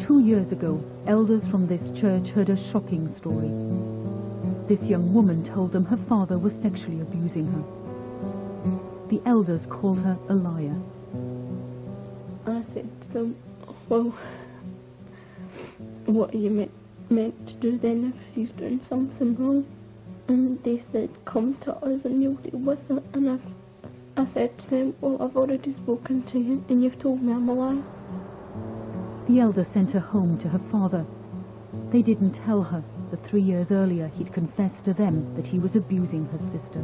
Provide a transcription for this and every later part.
2 years ago, elders from this church heard a shocking story. This young woman told them her father was sexually abusing her. The elders called her a liar. I said to them, well, what are you meant to do then if he's doing something wrong? And they said, come to us and you'll deal with it. And I said to them, well, I've already spoken to you and you've told me I'm a liar. The elder sent her home to her father. They didn't tell her that 3 years earlier he'd confessed to them that he was abusing her sister.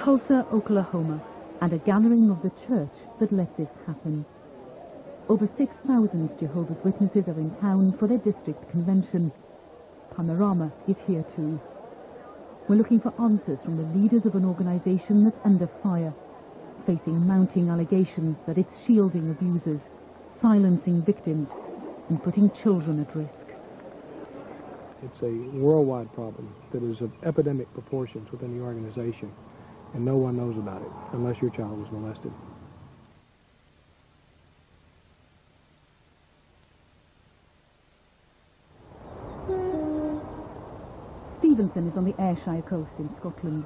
Tulsa, Oklahoma, and a gathering of the church that let this happen. Over 6,000 Jehovah's Witnesses are in town for their district convention. Panorama is here too. We're looking for answers from the leaders of an organization that's under fire, facing mounting allegations that it's shielding abusers, silencing victims, and putting children at risk. It's a worldwide problem that is of epidemic proportions within the organization, and no one knows about it unless your child was molested. Stevenson is on the Ayrshire coast in Scotland,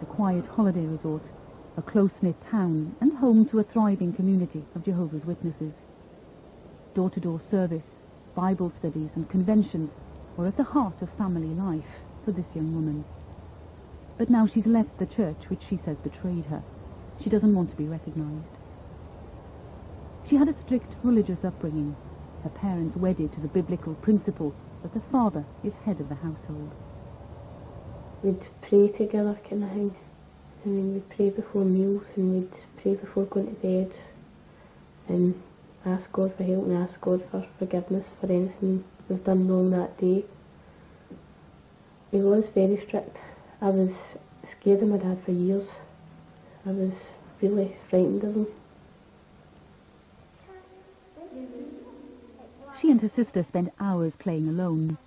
a quiet holiday resort, a close-knit town and home to a thriving community of Jehovah's Witnesses. Door-to-door service, Bible studies and conventions were at the heart of family life for this young woman. But now she's left the church which she says betrayed her. She doesn't want to be recognized. She had a strict religious upbringing, her parents wedded to the biblical principle that the father is head of the household. We'd pray together kind of thing. I mean, we'd pray before meals and we'd pray before going to bed and ask God for help and ask God for forgiveness for anything we've done wrong that day. He was very strict. I was scared of my dad for years. I was really frightened of him. She and her sister spent hours playing alone.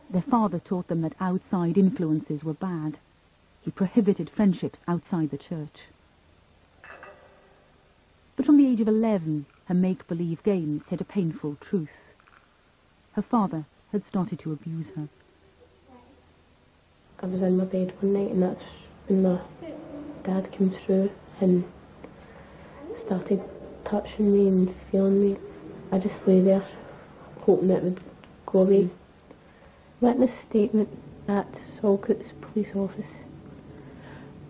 Their father taught them that outside influences were bad. He prohibited friendships outside the church. But from the age of 11, her make-believe games hid a painful truth. Her father had started to abuse her. I was in my bed one night and that's when my dad came through and started touching me and feeling me. I just lay there hoping it would go away. Witness statement at Salcoot's police office.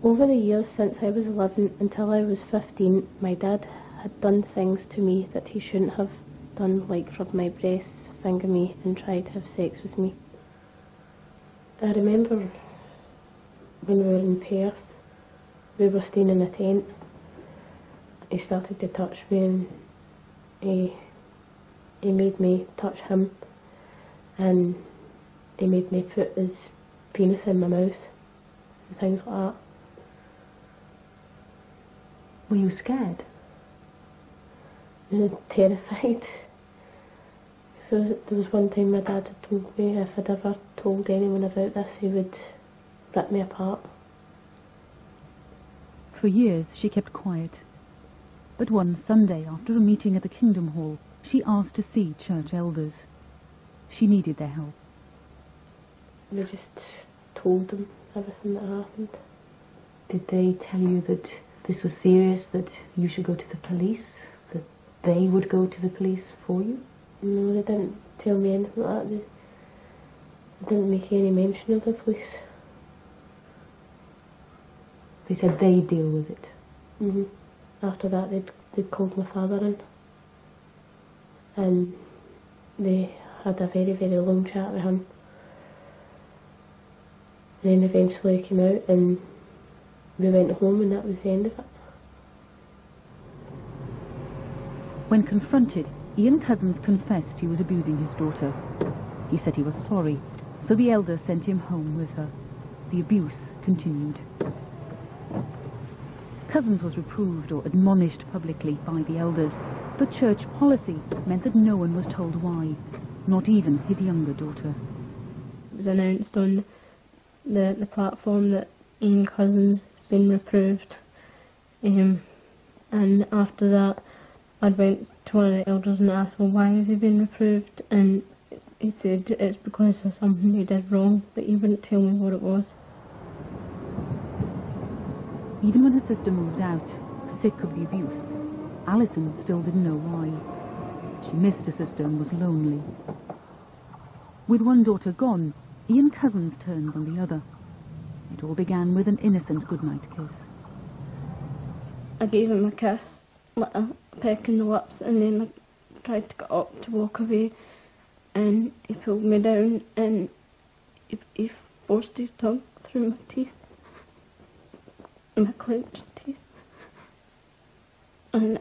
Over the years since I was 11 until I was 15, my dad had done things to me that he shouldn't have done, like rub my breasts, finger me and try to have sex with me. I remember when we were in Perth, we were staying in a tent. He started to touch me and he made me touch him and he made me put his penis in my mouth and things like that. Were you scared? Terrified. There was one time my dad had told me if I'd ever told anyone about this, he would rip me apart. For years she kept quiet. But one Sunday, after a meeting at the Kingdom Hall, she asked to see church elders. She needed their help. We just told them everything that happened. Did they tell you that this was serious, that you should go to the police, that they would go to the police for you? No, they didn't tell me anything like that. They didn't make any mention of the police. They said they'd deal with it? Mm-hmm. After that, they'd called my father in. And they had a very, very long chat with him. And then eventually he came out and we went home and that was the end of it. When confronted, Ian Cousins confessed he was abusing his daughter. He said he was sorry, so the elder sent him home with her. The abuse continued. Cousins was reproved or admonished publicly by the elders, but church policy meant that no one was told why, not even his younger daughter. It was announced on the platform that Ian Cousins been reproved. And after that, I went to one of the elders and asked, well, why has he been reproved? And he said it's because of something he did wrong, but he wouldn't tell me what it was. Even when her sister moved out, sick of the abuse, Alison still didn't know why. She missed her sister and was lonely. With one daughter gone, Ian Cousins turned on the other. It all began with an innocent goodnight kiss. I gave him a kiss, like a peck in the lips, and then I tried to get up to walk away, and he pulled me down and he forced his tongue through my teeth, my clenched teeth, and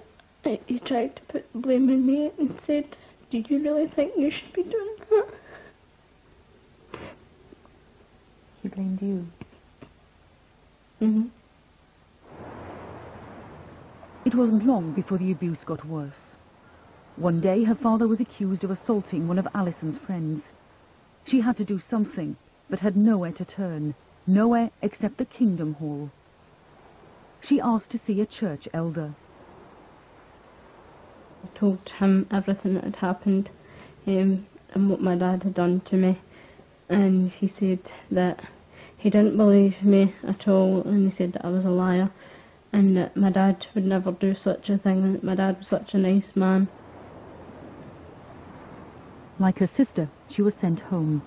he tried to put the blame on me and said, "Do you really think you should be doing that?" He blamed you. Mm-hmm. It wasn't long before the abuse got worse. One day her father was accused of assaulting one of Alison's friends. She had to do something, but had nowhere to turn, nowhere except the Kingdom Hall. She asked to see a church elder. I told him everything that had happened and what my dad had done to me, and he said that he didn't believe me at all, and he said that I was a liar and that my dad would never do such a thing, and that my dad was such a nice man. Like her sister, she was sent home.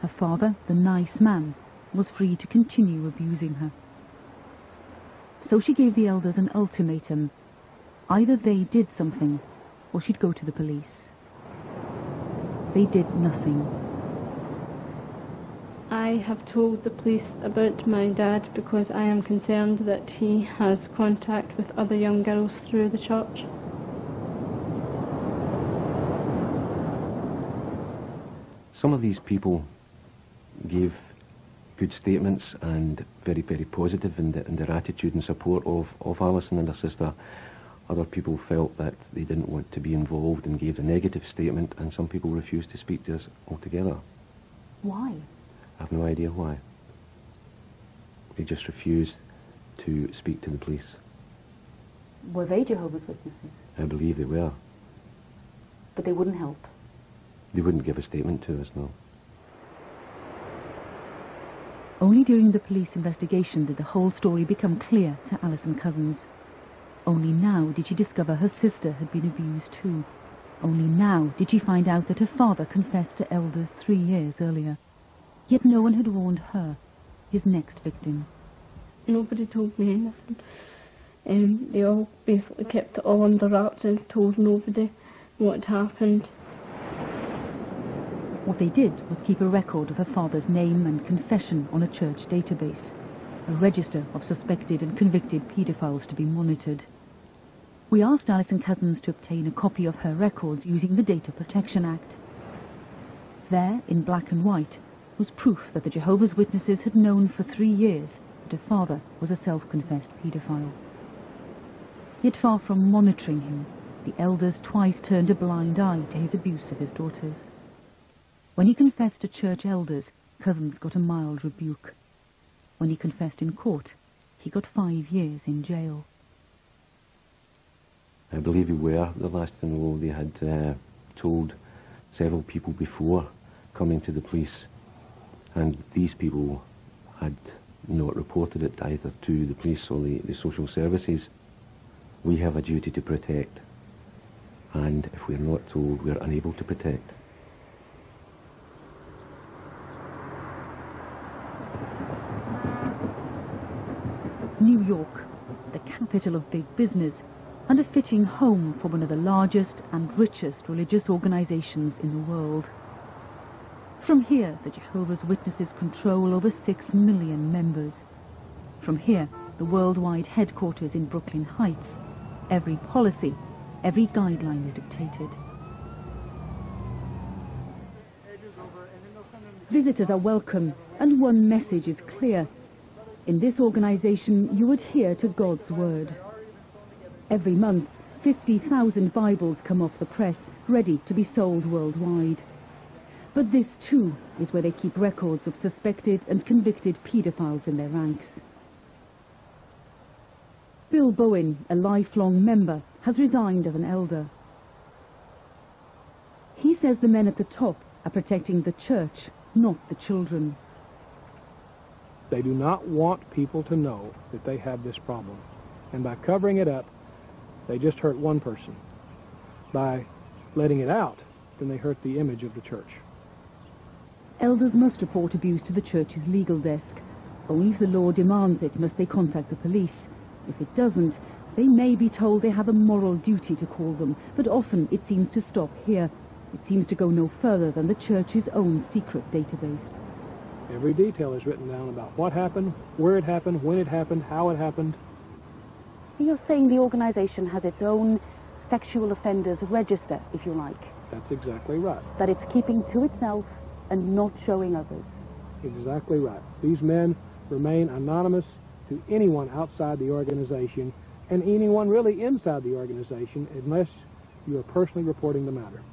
Her father, the nice man, was free to continue abusing her. So she gave the elders an ultimatum. Either they did something, or she'd go to the police. They did nothing. I have told the police about my dad because I am concerned that he has contact with other young girls through the church. Some of these people gave good statements and very, very positive in their attitude and support of Alison and her sister. Other people felt that they didn't want to be involved and gave a negative statement, and some people refused to speak to us altogether. Why? I have no idea why. They just refused to speak to the police. Were they Jehovah's Witnesses? I believe they were. But they wouldn't help. They wouldn't give a statement to us, no. Only during the police investigation did the whole story become clear to Alison Cousins. Only now did she discover her sister had been abused too. Only now did she find out that her father confessed to elders 3 years earlier. Yet no one had warned her, his next victim. Nobody told me anything. They all basically kept it all under wraps and told nobody what had happened. What they did was keep a record of her father's name and confession on a church database, a register of suspected and convicted paedophiles to be monitored. We asked Alison Cousins to obtain a copy of her records using the Data Protection Act. There, in black and white, was proof that the Jehovah's Witnesses had known for 3 years that her father was a self-confessed paedophile. Yet far from monitoring him, the elders twice turned a blind eye to his abuse of his daughters. When he confessed to church elders, Cousins got a mild rebuke. When he confessed in court, he got 5 years in jail. I believe they were the last to know. They had told several people before coming to the police, and these people had not reported it either to the police or the social services. We have a duty to protect, and if we're not told, we're unable to protect. New York, the capital of big business, and a fitting home for one of the largest and richest religious organizations in the world. From here, the Jehovah's Witnesses control over 6 million members. From here, the worldwide headquarters in Brooklyn Heights, every policy, every guideline is dictated. Visitors are welcome, and one message is clear. In this organization, you adhere to God's word. Every month, 50,000 Bibles come off the press, ready to be sold worldwide. But this, too, is where they keep records of suspected and convicted paedophiles in their ranks. Bill Bowen, a lifelong member, has resigned as an elder. He says the men at the top are protecting the church, not the children. They do not want people to know that they have this problem. And by covering it up, they just hurt one person. By letting it out, then they hurt the image of the church. Elders must report abuse to the church's legal desk. Only if the law demands it must they contact the police. If it doesn't, they may be told they have a moral duty to call them, but often it seems to stop here. It seems to go no further than the church's own secret database. Every detail is written down about what happened, where it happened, when it happened, how it happened. You're saying the organization has its own sexual offenders register, if you like? That's exactly right. That it's keeping to itself and not showing others? Exactly right. These men remain anonymous to anyone outside the organization and anyone really inside the organization unless you are personally reporting the matter.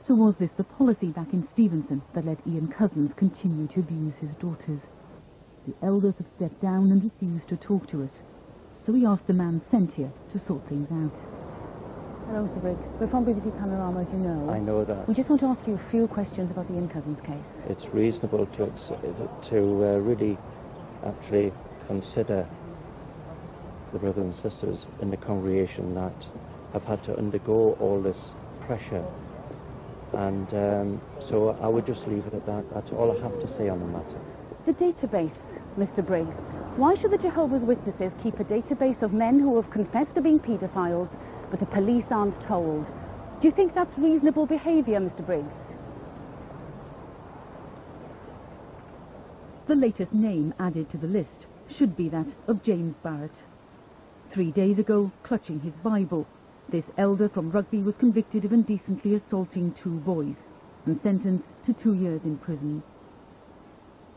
So was this the policy back in Stevenson that let Ian Cousins continue to abuse his daughters? The elders have stepped down and refused to talk to us, so we asked the man sent here to sort things out. Hello, Mr. Briggs. We're from BBC Panorama, as you know. I know that. We just want to ask you a few questions about the Ian Cousins case. It's reasonable to really actually consider the brothers and sisters in the congregation that have had to undergo all this pressure. And so I would just leave it at that. That's all I have to say on the matter. The database, Mr. Briggs. Why should the Jehovah's Witnesses keep a database of men who have confessed to being paedophiles, but the police aren't told? Do you think that's reasonable behaviour, Mr. Briggs? The latest name added to the list should be that of James Barrett. 3 days ago, clutching his Bible, this elder from Rugby was convicted of indecently assaulting 2 boys and sentenced to 2 years in prison.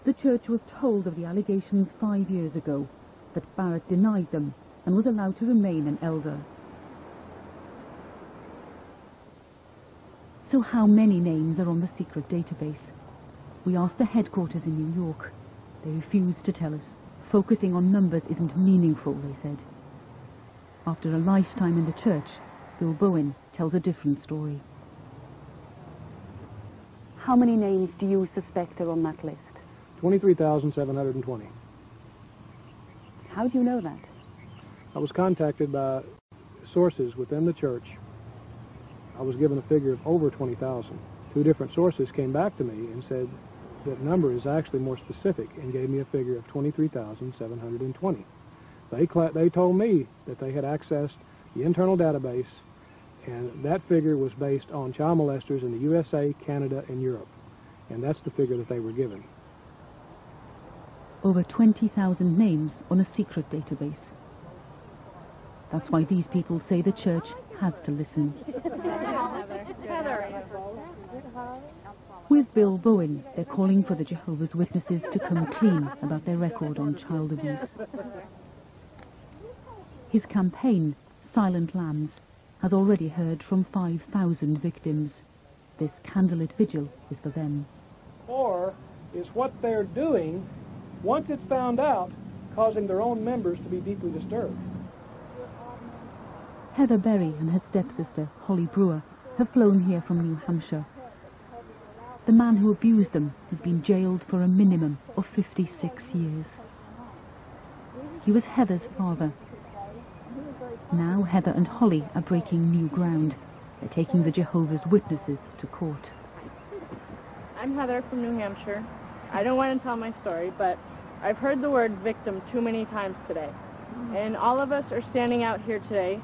The church was told of the allegations 5 years ago, but Barrett denied them and was allowed to remain an elder. So how many names are on the secret database? We asked the headquarters in New York. They refused to tell us. Focusing on numbers isn't meaningful, they said. After a lifetime in the church, Bill Bowen tells a different story. How many names do you suspect are on that list? 23,720. How do you know that? I was contacted by sources within the church. I was given a figure of over 20,000. 2 different sources came back to me and said that number is actually more specific and gave me a figure of 23,720. They told me that they had accessed the internal database, and that figure was based on child molesters in the USA, Canada, and Europe. And that's the figure that they were given. Over 20,000 names on a secret database. That's why these people say the church has to listen. With Bill Bowen, they're calling for the Jehovah's Witnesses to come clean about their record on child abuse. His campaign, Silent Lambs, has already heard from 5,000 victims. This candlelit vigil is for them. Or is what they're doing, once it's found out, causing their own members to be deeply disturbed. Heather Berry and her stepsister, Holly Brewer, have flown here from New Hampshire. The man who abused them has been jailed for a minimum of 56 years. He was Heather's father. Now Heather and Holly are breaking new ground. They're taking the Jehovah's Witnesses to court. I'm Heather from New Hampshire. I don't want to tell my story, but I've heard the word victim too many times today. And all of us are standing out here today.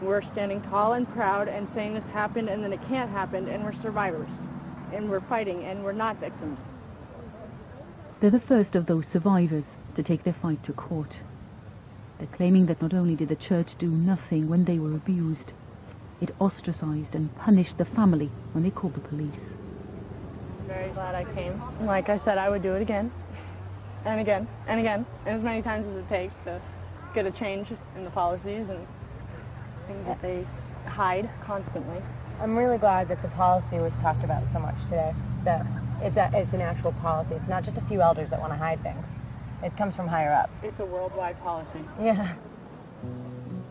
We're standing tall and proud and saying this happened and then it can't happen, and we're survivors. And we're fighting, and we're not victims. They're the first of those survivors to take their fight to court. They're claiming that not only did the church do nothing when they were abused, it ostracized and punished the family when they called the police. I'm very glad I came. Like I said, I would do it again, and again, and again, and as many times as it takes to get a change in the policies and things that they hide constantly. I'm really glad that the policy was talked about so much today, that it's an actual policy. It's not just a few elders that want to hide things. It comes from higher up. It's a worldwide policy. Yeah.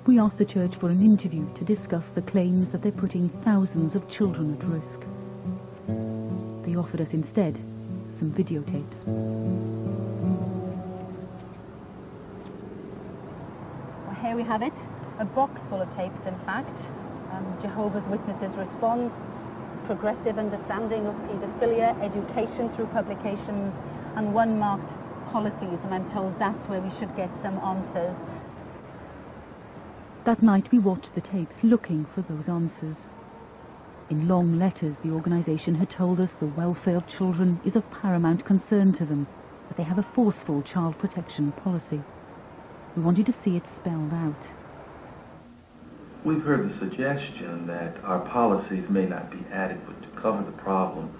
We asked the church for an interview to discuss the claims that they're putting thousands of children at risk. They offered us instead some videotapes. Well, here we have it. A box full of tapes, in fact. Jehovah's Witnesses response, progressive understanding of paedophilia, education through publications, and one marked policies, and I'm told that's where we should get some answers. That night we watched the tapes looking for those answers. In long letters, the organisation had told us the welfare of children is of paramount concern to them, that they have a forceful child protection policy. We wanted to see it spelled out. We've heard the suggestion that our policies may not be adequate to cover the problem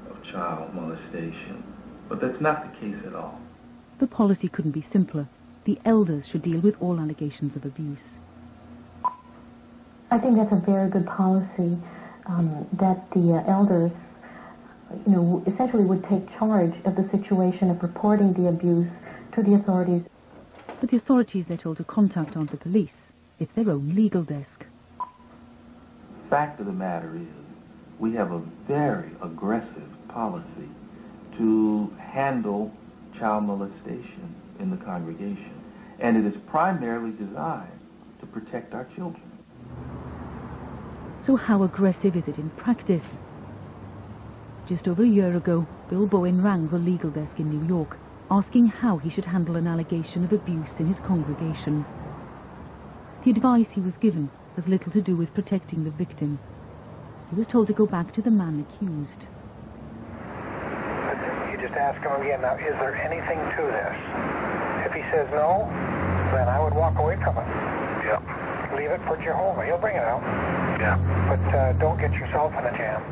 of child molestation, but that's not the case at all. The policy couldn't be simpler. The elders should deal with all allegations of abuse. I think that's a very good policy, that the elders, essentially would take charge of the situation of reporting the abuse to the authorities. But the authorities they're told to contact aren't the police. It's their own legal desk. Fact of the matter is, we have a very aggressive policy to handle child molestation in the congregation, and it is primarily designed to protect our children. So how aggressive is it in practice? Just over a year ago, Bill Bowen rang the legal desk in New York, asking how he should handle an allegation of abuse in his congregation. The advice he was given has little to do with protecting the victim. He was told to go back to the man accused. You just ask him again, now, is there anything to this? If he says no, then I would walk away from it. Yeah. Leave it for Jehovah. He'll bring it out. Yeah. But don't get yourself in a jam.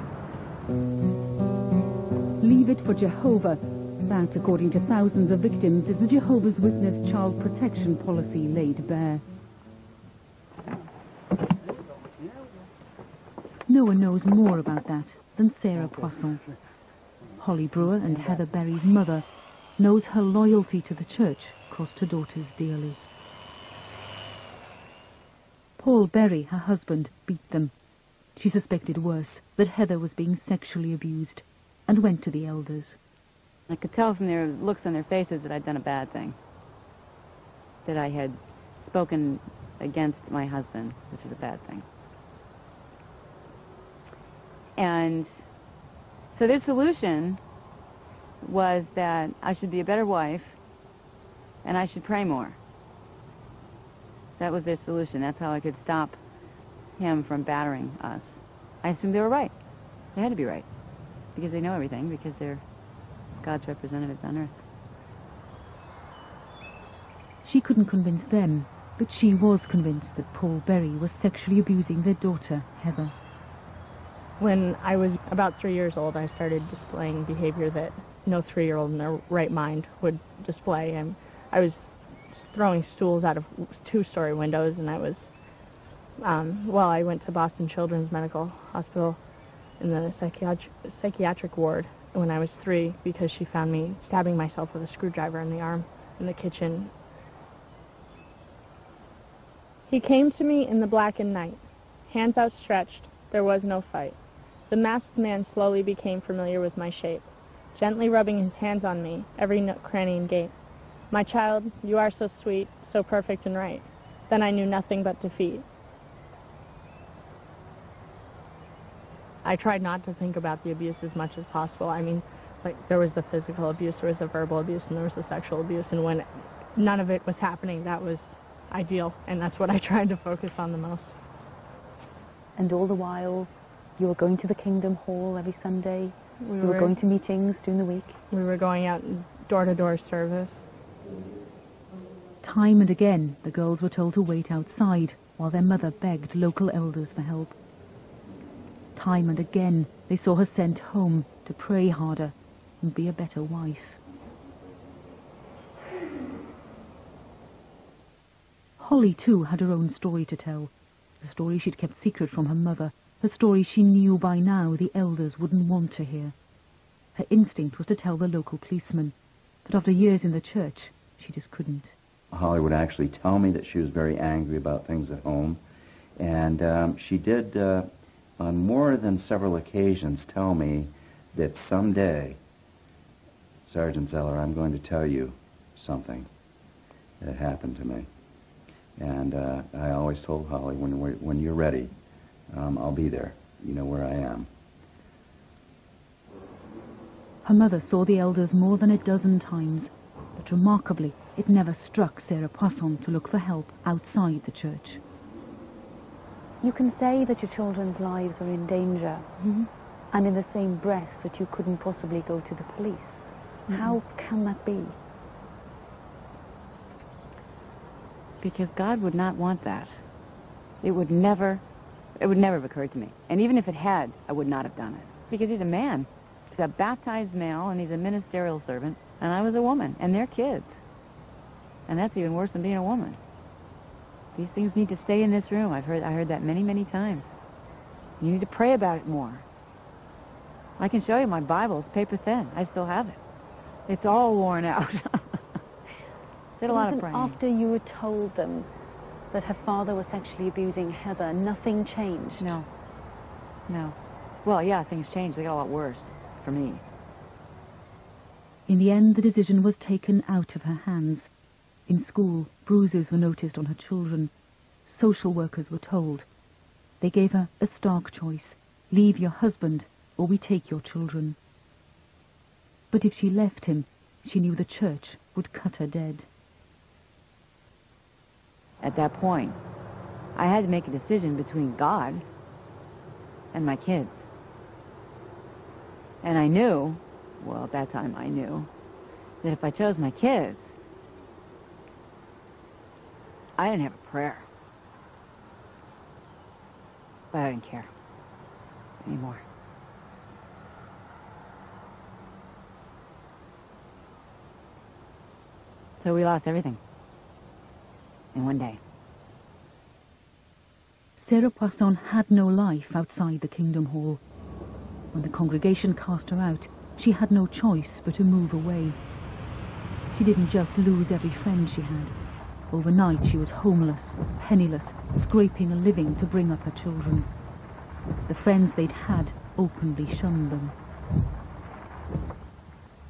Leave it for Jehovah. That, according to thousands of victims, is the Jehovah's Witness child protection policy laid bare. No one knows more about that than Sarah Poisson. Holly Brewer and Heather Berry's mother knows her loyalty to the church cost her daughters dearly. Paul Berry, her husband, beat them. She suspected worse, that Heather was being sexually abused, and went to the elders. I could tell from their looks on their faces that I'd done a bad thing, that I had spoken against my husband, which is a bad thing. And so their solution was that I should be a better wife and I should pray more. That was their solution. That's how I could stop him from battering us. I assumed they were right. They had to be right, because they know everything, because they're God's representatives on earth. She couldn't convince them, but she was convinced that Paul Berry was sexually abusing their daughter, Heather. When I was about 3 years old, I started displaying behavior that no 3-year-old in their right mind would display. And I was throwing stools out of 2-story windows, and I was, I went to Boston Children's Medical Hospital in the psychiatric ward when I was 3 because she found me stabbing myself with a screwdriver in the arm in the kitchen. He came to me in the blackened night, hands outstretched. There was no fight. The masked man slowly became familiar with my shape, gently rubbing his hands on me, every nook, cranny, and gate. My child, you are so sweet, so perfect and right. Then I knew nothing but defeat. I tried not to think about the abuse as much as possible. I mean, there was the physical abuse, there was the verbal abuse, and there was the sexual abuse, and when none of it was happening, that was ideal, and that's what I tried to focus on the most. And all the while, you were going to the Kingdom Hall every Sunday? You were going to meetings during the week? We were going out in door-to-door service. Time and again, the girls were told to wait outside while their mother begged local elders for help. Time and again, they saw her sent home to pray harder and be a better wife. Holly, too, had her own story to tell. The story she'd kept secret from her mother. A story she knew by now the elders wouldn't want to hear. Her instinct was to tell the local policeman. But after years in the church, she just couldn't. Holly would actually tell me that she was very angry about things at home. And she did, on more than several occasions, tell me that someday, Sergeant Zeller, I'm going to tell you something that happened to me. And I always told Holly, when you're ready, I'll be there. You know where I am. Her mother saw the elders more than a dozen times, but remarkably, it never struck Sarah Poisson to look for help outside the church. You can say that your children's lives are in danger, and in the same breath that you couldn't possibly go to the police. How can that be? Because God would not want that. It would never have occurred to me. And even if it had, I would not have done it. Because he's a man. He's a baptized male, and he's a ministerial servant, and I was a woman, and they're kids. And that's even worse than being a woman. These things need to stay in this room. I heard that many, many times. You need to pray about it more. I can show you my Bible. It's paper thin. I still have it. It's all worn out. Did a lot of praying. After you were told them that her father was sexually abusing Heather, nothing changed? No. No. Well, yeah, things changed. They got a lot worse for me. In the end, the decision was taken out of her hands. In school, bruises were noticed on her children. Social workers were told. They gave her a stark choice. Leave your husband, or we take your children. But if she left him, she knew the church would cut her dead. At that point, I had to make a decision between God and my kids. And I knew, well, at that time I knew, that if I chose my kids, I didn't have a prayer. But I didn't care anymore. So we lost everything in one day. Sarah Poisson had no life outside the Kingdom Hall. When the congregation cast her out, she had no choice but to move away. She didn't just lose every friend she had. Overnight she was homeless, penniless, scraping a living to bring up her children. The friends they'd had openly shunned them.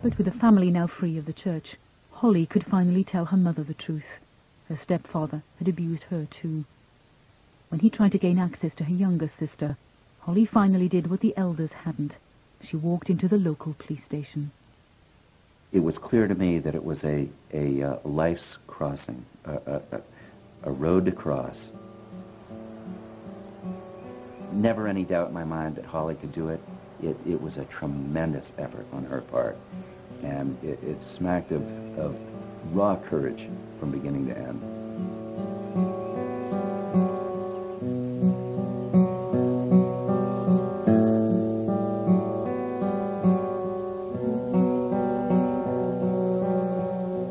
But with the family now free of the church, Holly could finally tell her mother the truth. Her stepfather had abused her too. When he tried to gain access to her younger sister, Holly finally did what the elders hadn't. She walked into the local police station. It was clear to me that it was a life's crossing, a road to cross. Never any doubt in my mind that Holly could do it. It was a tremendous effort on her part, and it smacked of raw courage from beginning to end.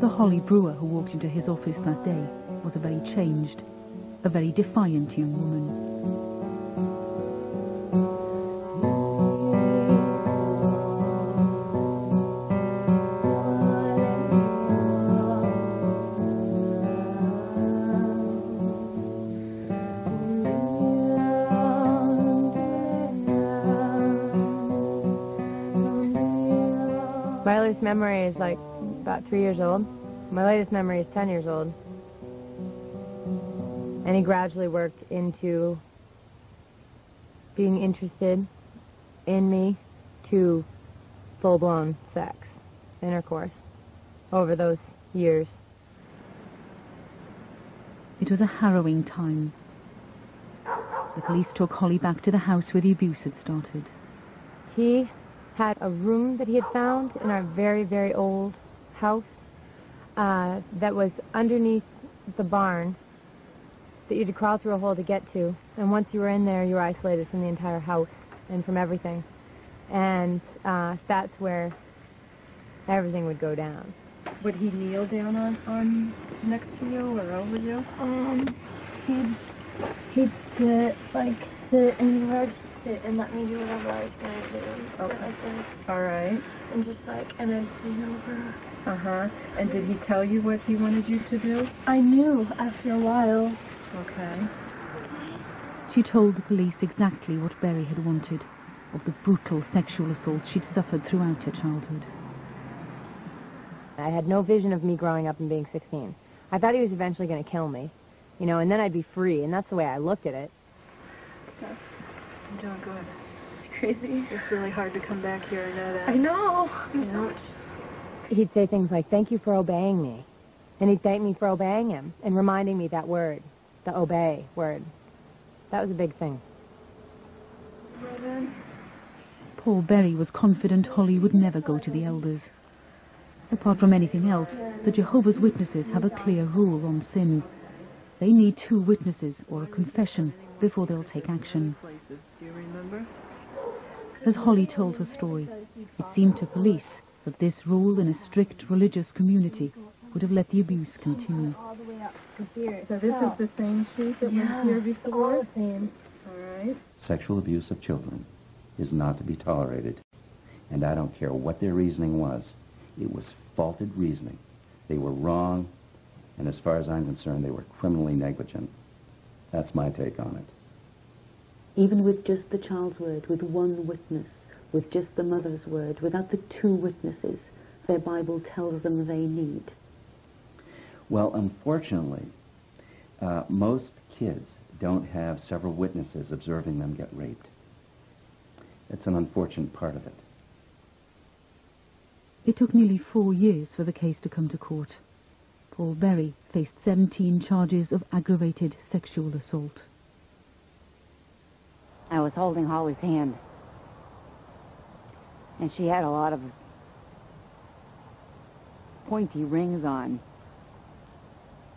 The Holly Brewer who walked into his office that day was a very changed, a very defiant young woman. My earliest memory is like about 3 years old. My latest memory is 10 years old. And he gradually worked into being interested in me to full-blown sex, intercourse, over those years. It was a harrowing time. The police took Holly back to the house where the abuse had started. He had a room that he had found in our very, very old house that was underneath the barn that you had to crawl through a hole to get to. And once you were in there, you were isolated from the entire house and from everything. And that's where everything would go down. Would he kneel down on next to you or over you? He'd sit anywhere sit and let me do whatever I was going to do. Okay. I did. All right. And just like, and I'd say over. Uh-huh. And did he tell you what he wanted you to do? I knew after a while. Okay. She told the police exactly what Berry had wanted, of the brutal sexual assault she'd suffered throughout her childhood. I had no vision of me growing up and being 16. I thought he was eventually going to kill me, you know, and then I'd be free, and that's the way I looked at it. I'm doing good. It's crazy. It's really hard to come back here, I know that. I know. You know? He'd say things like, "Thank you for obeying me," and he'd thank me for obeying him and reminding me that word, the obey word. That was a big thing. Well then. Paul Berry was confident Holly would never go to the elders. Apart from anything else, the Jehovah's Witnesses have a clear rule on sin. They need 2 witnesses or a confession before they'll take action. Do you remember? As Holly told her story, it seemed to police that this rule in a strict religious community would have let the abuse continue. All the way up to here. So this is the same sheet that was here before? All the same. All right. Sexual abuse of children is not to be tolerated, and I don't care what their reasoning was. It was faulted reasoning. They were wrong, and as far as I'm concerned, they were criminally negligent. That's my take on it. Even with just the child's word, with 1 witness, with just the mother's word, without the 2 witnesses their Bible tells them they need. Well, unfortunately, most kids don't have several witnesses observing them get raped. It's an unfortunate part of it. It took nearly 4 years for the case to come to court. Paul Berry faced 17 charges of aggravated sexual assault. I was holding Holly's hand, and she had a lot of pointy rings on,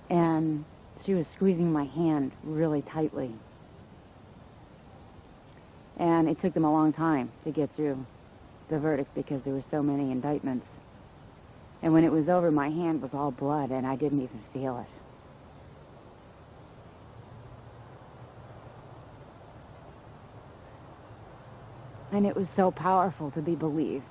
and she was squeezing my hand really tightly. And it took them a long time to get through the verdict because there were so many indictments. And when it was over, my hand was all blood, and I didn't even feel it. And it was so powerful to be believed.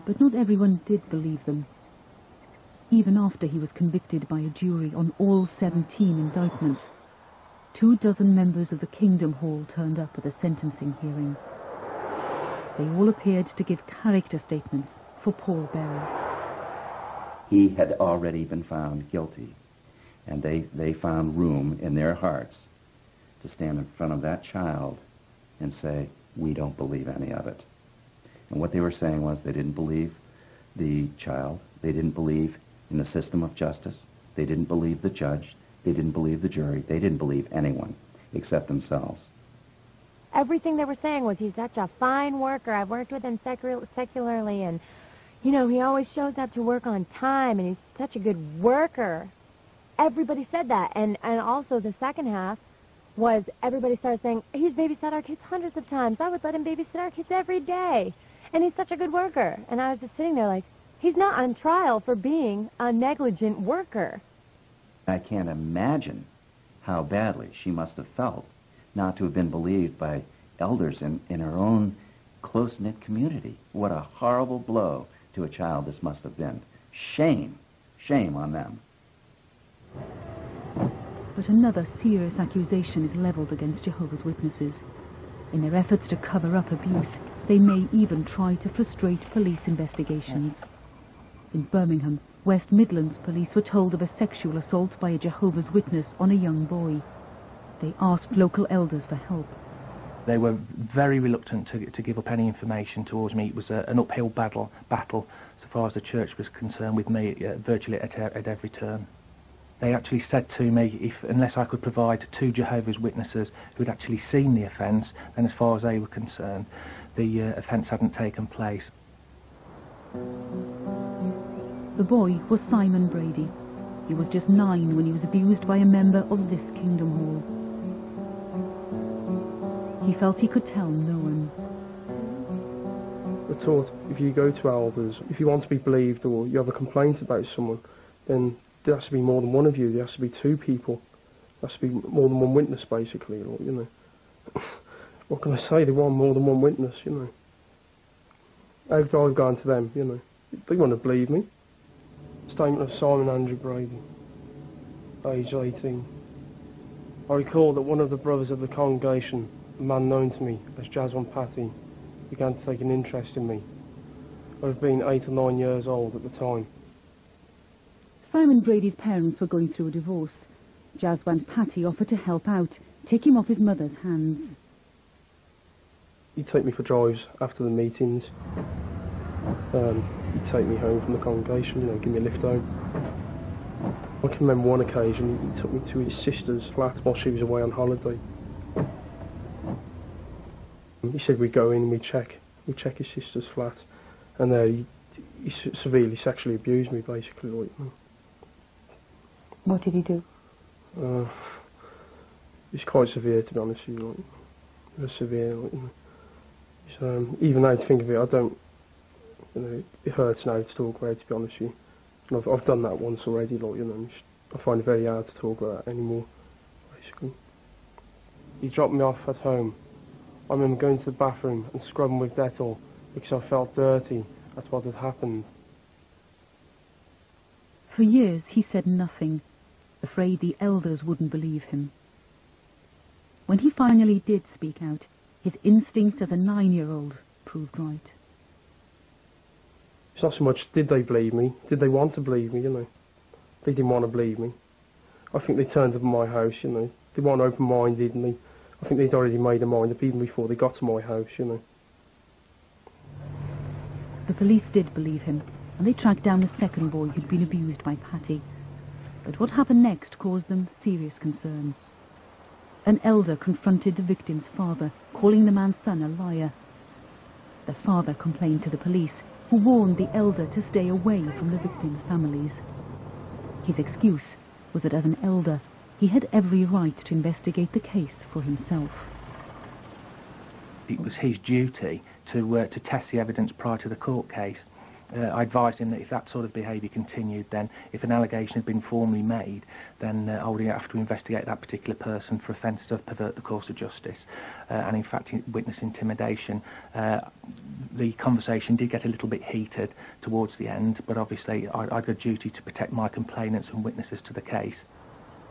But not everyone did believe them. Even after he was convicted by a jury on all 17 indictments, 24 members of the Kingdom Hall turned up at the sentencing hearing. They all appeared to give character statements for Paul Berry. He had already been found guilty, and they found room in their hearts to stand in front of that child and say, "We don't believe any of it." And what they were saying was they didn't believe the child, they didn't believe in the system of justice, they didn't believe the judge, they didn't believe the jury, they didn't believe anyone except themselves. Everything they were saying was, he's such a fine worker. I've worked with him secularly, and, you know, he always shows up to work on time, and he's such a good worker. Everybody said that. And also the second half was everybody started saying, he's babysat our kids hundreds of times. I would let him babysit our kids every day. And he's such a good worker. And I was just sitting there like, he's not on trial for being a negligent worker. I can't imagine how badly she must have felt not to have been believed by elders in her own close-knit community. What a horrible blow to a child this must have been. Shame. Shame on them. But another serious accusation is leveled against Jehovah's Witnesses. In their efforts to cover up abuse, they may even try to frustrate police investigations. In Birmingham, West Midlands police were told of a sexual assault by a Jehovah's Witness on a young boy. They asked local elders for help. They were very reluctant to give up any information towards me. It was an uphill battle so far as the church was concerned with me virtually at every turn. They actually said to me, unless I could provide 2 Jehovah's Witnesses who had actually seen the offence, then as far as they were concerned, the offence hadn't taken place. The boy was Simon Brady. He was just 9 when he was abused by a member of this Kingdom Hall. He felt he could tell no one. We're taught if you go to elders, if you want to be believed or you have a complaint about someone, then there has to be more than one of you. There has to be two people. There has to be more than one witness, basically. Or, you know, what can I say? They want more than one witness, you know. After I've gone to them, you know, they want to believe me. Statement of Simon Andrew Brady, age 18. I recall that one of the brothers of the congregation, a man known to me as Jasmine Patty, began to take an interest in me. I was being 8 or 9 years old at the time. Simon Brady's parents were going through a divorce. Jaswant Patty offered to help out, take him off his mother's hands. He'd take me for drives after the meetings. He'd take me home from the congregation, you know, give me a lift home. I can remember one occasion he took me to his sister's flat while she was away on holiday. He said we'd go in and we'd check his sister's flat, and there he severely sexually abused me, basically. Like, what did he do? It's quite severe, to be honest with you. Like, it was severe. Like, you know. Even now to think of it, I don't. You know, it hurts now to talk about it, to be honest with you. And I've done that once already. Like, you know, I find it very hard to talk about that anymore. Basically, he dropped me off at home. I remember going to the bathroom and scrubbing with Dettol because I felt dirty. That's what had happened. For years he said nothing, afraid the elders wouldn't believe him. When he finally did speak out, his instinct as a 9-year-old proved right. It's not so much did they believe me, did they want to believe me, you know. They didn't want to believe me. I think they turned up at my house, you know. They weren't open-minded, and I think they'd already made their mind up even before they got to my house, you know. The police did believe him, and they tracked down a second boy who'd been abused by Patty. But what happened next caused them serious concern. An elder confronted the victim's father, calling the man's son a liar. The father complained to the police, who warned the elder to stay away from the victims' families. His excuse was that as an elder, he had every right to investigate the case for himself. It was his duty to test the evidence prior to the court case. I advised him that if that sort of behaviour continued, then if an allegation had been formally made, then I would have to investigate that particular person for offences of pervert the course of justice. And in fact, witness intimidation. The conversation did get a little bit heated towards the end, but obviously I had a duty to protect my complainants and witnesses to the case.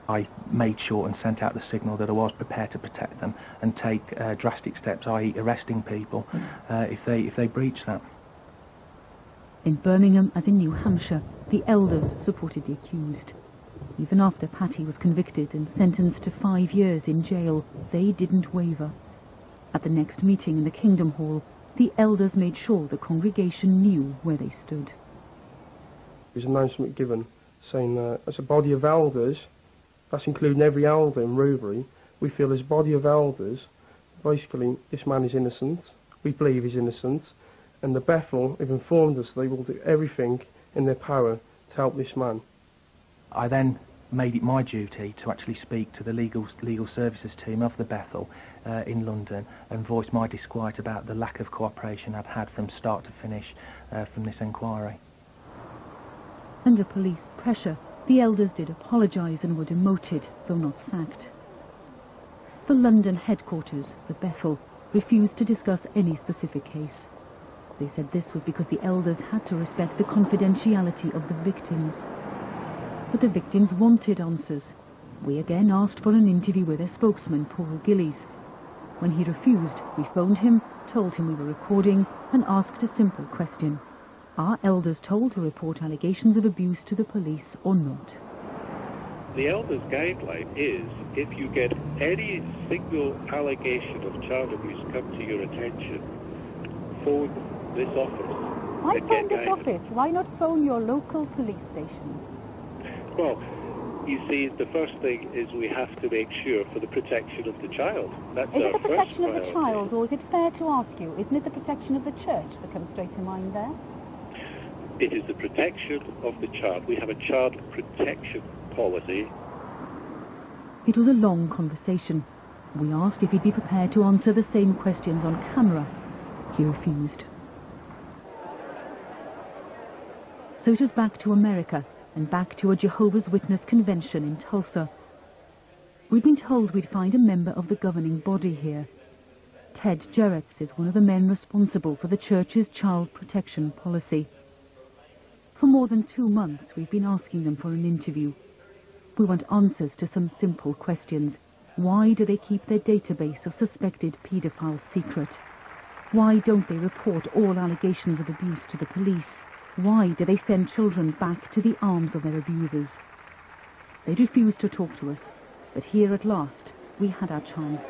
I made sure and sent out the signal that I was prepared to protect them and take drastic steps, i.e. arresting people, if they breach that. In Birmingham, as in New Hampshire, the elders supported the accused. Even after Patty was convicted and sentenced to 5 years in jail, they didn't waver. At the next meeting in the Kingdom Hall, the elders made sure the congregation knew where they stood. There was an announcement given saying that as a body of elders, that's including every elder in Rubery, we feel as a body of elders, basically this man is innocent, we believe he's innocent, and the Bethel have informed us they will do everything in their power to help this man. I then made it my duty to actually speak to the legal services team of the Bethel in London and voice my disquiet about the lack of cooperation I'd had from start to finish from this inquiry. Under police pressure, the elders did apologise and were demoted, though not sacked. The London headquarters, the Bethel, refused to discuss any specific case. They said this was because the elders had to respect the confidentiality of the victims. But the victims wanted answers. We again asked for an interview with their spokesman, Paul Gillies. When he refused, we phoned him, told him we were recording, and asked a simple question. Are elders told to report allegations of abuse to the police or not? The elders' guideline is if you get any single allegation of child abuse come to your attention, phone this office. Why phone this office? Why not phone your local police station? Well, you see, the first thing is we have to make sure for the protection of the child. That's is our it the protection first of the priority. child, or is it fair to ask you, isn't it the protection of the church that comes straight to mind there? It is the protection of the child. We have a child protection policy. It was a long conversation. We asked if he'd be prepared to answer the same questions on camera. He refused. So it was back to America, and back to a Jehovah's Witness convention in Tulsa. We'd been told we'd find a member of the governing body here. Ted Jarretts is one of the men responsible for the church's child protection policy. For more than 2 months, we've been asking them for an interview. We want answers to some simple questions. Why do they keep their database of suspected paedophiles secret? Why don't they report all allegations of abuse to the police? Why do they send children back to the arms of their abusers? They refused to talk to us, but here at last, we had our chance.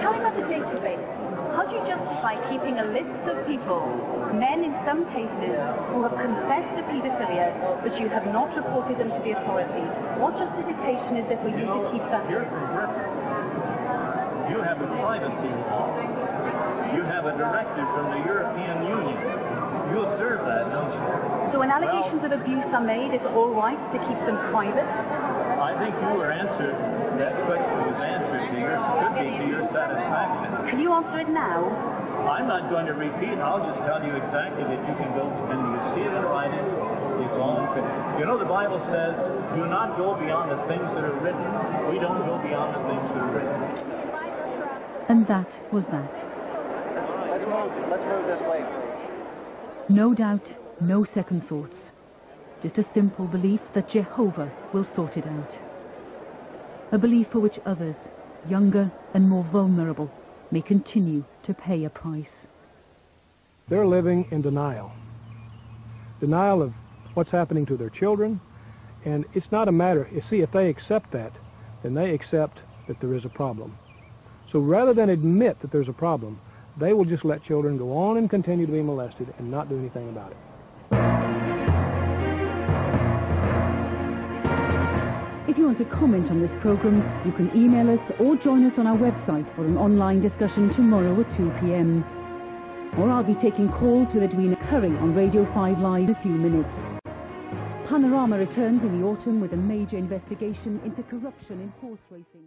Tell me about the database. How do you justify keeping a list of people, men in some cases, who have confessed to paedophilia, but you have not reported them to the authorities? What justification is there for you to keep that? You have a privacy law. You have a directive from the European Union. You observe that, don't you? So when allegations of abuse are made, it's all right to keep them private? I think you were answered. That question was answered to should be to your satisfaction. Can you answer it now? I'm not going to repeat. I'll just tell you exactly that you can go and you see it in writing. It's all in faith. You know, the Bible says, do not go beyond the things that are written. We don't go beyond the things that are written. And that was that. Let's move this way. No doubt, no second thoughts. Just a simple belief that Jehovah will sort it out. A belief for which others, younger and more vulnerable, may continue to pay a price. They're living in denial. Denial of what's happening to their children. And it's not a matter, you see, if they accept that, then they accept that there is a problem. So rather than admit that there's a problem, they will just let children go on and continue to be molested and not do anything about it. If you want to comment on this program, you can email us or join us on our website for an online discussion tomorrow at 2 p.m. Or I'll be taking calls with Edwina Curry on Radio 5 Live in a few minutes. Panorama returns in the autumn with a major investigation into corruption in horse racing.